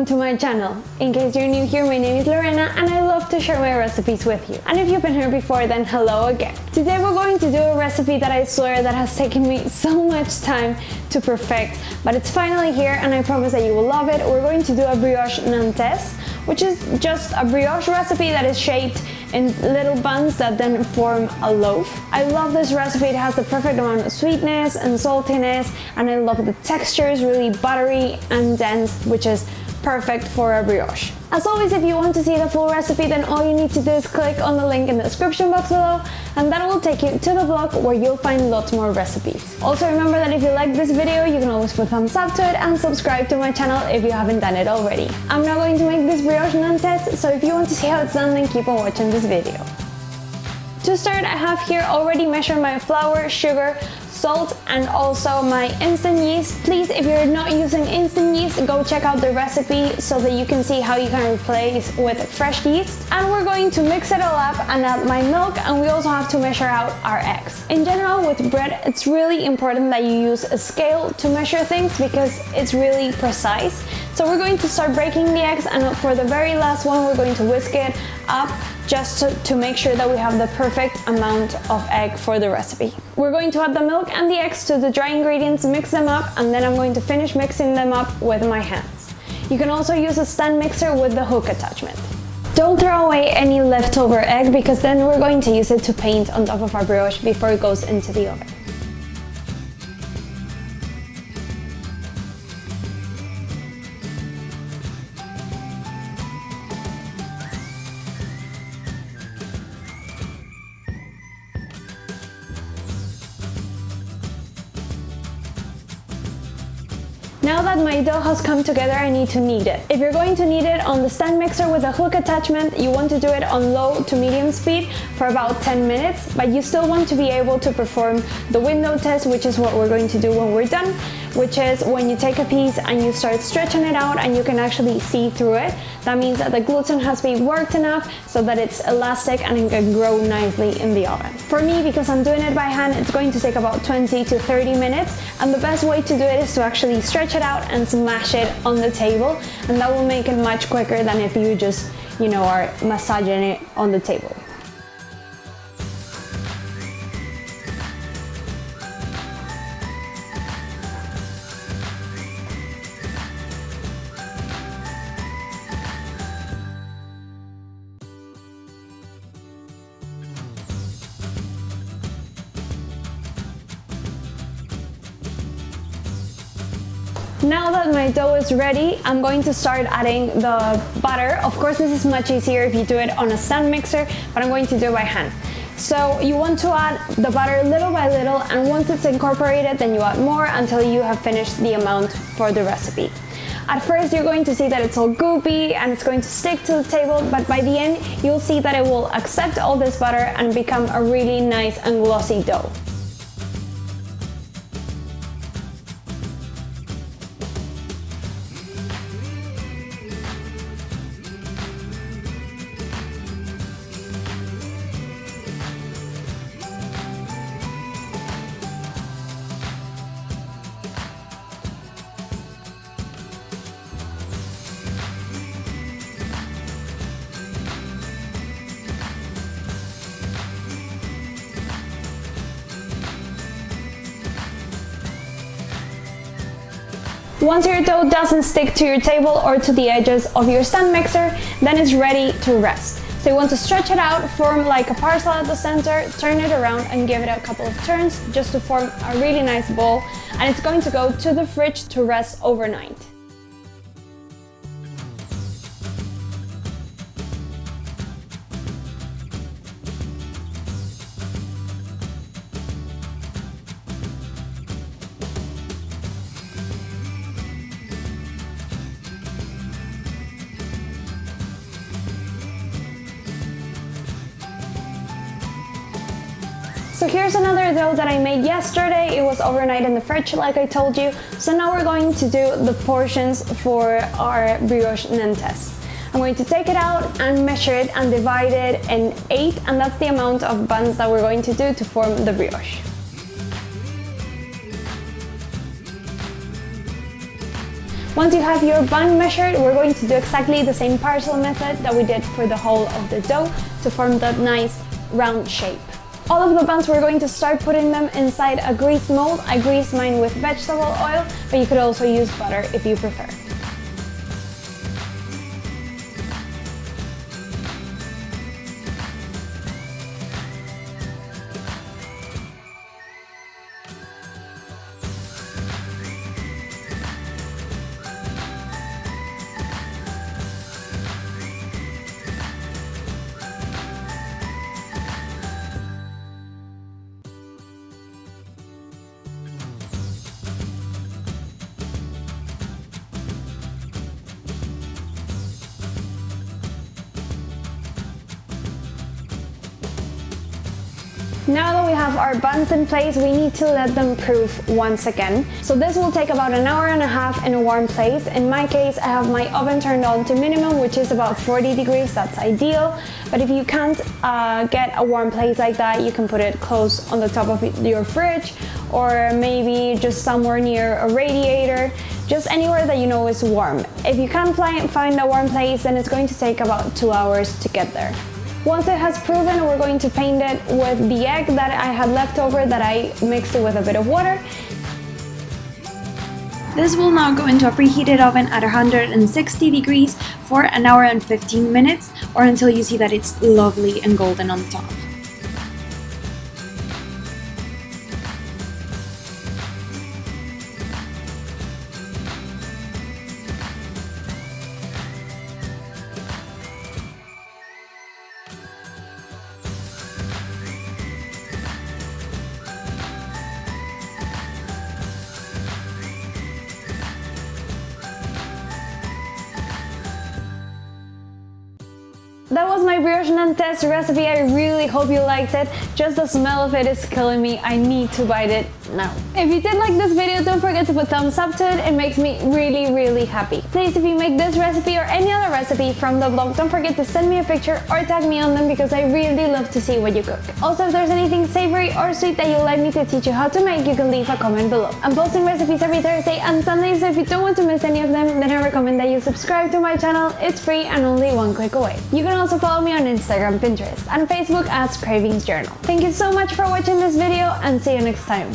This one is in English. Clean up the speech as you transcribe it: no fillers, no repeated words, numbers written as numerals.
welcome to my channel. In case you're new here, my name is Lorena and I love to share my recipes with you. And if you've been here before, then hello again. Today we're going to do a recipe that I swear that has taken me so much time to perfect, but it's finally here and I promise that you will love it. We're going to do a Brioche Nantaise, which is just a brioche recipe that is shaped in little buns that then form a loaf. I love this recipe. It has the perfect amount of sweetness and saltiness, and I love the texture. It's really buttery and dense, which is perfect for a brioche. As always, if you want to see the full recipe, then all you need to do is click on the link in the description box below, and that will take you to the blog where you'll find lots more recipes. Also remember that if you like this video, you can always put thumbs up to it and subscribe to my channel if you haven't done it already. I'm now going to make this brioche nantaise, so if you want to see how it's done, then keep on watching this video. To start, I have here already measured my flour, sugar, salt, and also my instant yeast. Please, if you're not using instant yeast, go check out the recipe so that you can see how you can replace with fresh yeast. And we're going to mix it all up and add my milk, and we also have to measure out our eggs. In general, with bread, it's really important that you use a scale to measure things because it's really precise. So we're going to start breaking the eggs, and for the very last one, we're going to whisk it up just to make sure that we have the perfect amount of egg for the recipe. We're going to add the milk and the eggs to the dry ingredients, mix them up, and then I'm going to finish mixing them up with my hands. You can also use a stand mixer with the hook attachment. Don't throw away any leftover egg because then we're going to use it to paint on top of our brioche before it goes into the oven. Now that my dough has come together, I need to knead it. If you're going to knead it on the stand mixer with a hook attachment, you want to do it on low to medium speed for about 10 minutes, but you still want to be able to perform the window test, which is what we're going to do when we're done, which is when you take a piece and you start stretching it out and you can actually see through it. That means that the gluten has been worked enough so that it's elastic and it can grow nicely in the oven. For me, because I'm doing it by hand, it's going to take about 20 to 30 minutes, and the best way to do it is to actually stretch it out and smash it on the table, and that will make it much quicker than if you just, are massaging it on the table. Now that my dough is ready, I'm going to start adding the butter. Of course, this is much easier if you do it on a stand mixer, but I'm going to do it by hand. So you want to add the butter little by little, and once it's incorporated, then you add more until you have finished the amount for the recipe. At first, you're going to see that it's all goopy and it's going to stick to the table, but by the end, you'll see that it will accept all this butter and become a really nice and glossy dough. Once your dough doesn't stick to your table or to the edges of your stand mixer, then it's ready to rest. So you want to stretch it out, form like a parcel at the center, turn it around and give it a couple of turns just to form a really nice ball, and it's going to go to the fridge to rest overnight. So here's another dough that I made yesterday. It was overnight in the fridge, like I told you. So now we're going to do the portions for our brioche nantaise. I'm going to take it out and measure it and divide it in 8, and that's the amount of buns that we're going to do to form the brioche. Once you have your bun measured, we're going to do exactly the same parcel method that we did for the whole of the dough to form that nice round shape. All of the buns, we're going to start putting them inside a grease mold. I grease mine with vegetable oil, but you could also use butter if you prefer. Now that we have our buns in place, we need to let them proof once again. So this will take about an hour and a half in a warm place. In my case, I have my oven turned on to minimum, which is about 40 degrees. That's ideal. But if you can't get a warm place like that, you can put it close on the top of your fridge, or maybe just somewhere near a radiator, just anywhere that you know is warm. If you can't find a warm place, then it's going to take about 2 hours to get there. Once it has proven, we're going to paint it with the egg that I had left over that I mixed it with a bit of water. This will now go into a preheated oven at 160 degrees for an hour and 15 minutes, or until you see that it's lovely and golden on the top. That was my Brioche Nantaise recipe. I really hope you liked it. Just the smell of it is killing me. I need to bite it now. If you did like this video, don't forget to put thumbs up to it. It makes me really happy. Please, if you make this recipe or any other recipe from the blog, don't forget to send me a picture or tag me on them, because I really love to see what you cook. Also, if there's anything savory or sweet that you'd like me to teach you how to make, you can leave a comment below. I'm posting recipes every Thursday and Sunday, so if you don't want to miss any of them, then I recommend that you subscribe to my channel. It's free and only one click away. You can also follow me on Instagram, Pinterest, and Facebook as Cravings Journal. Thank you so much for watching this video, and see you next time.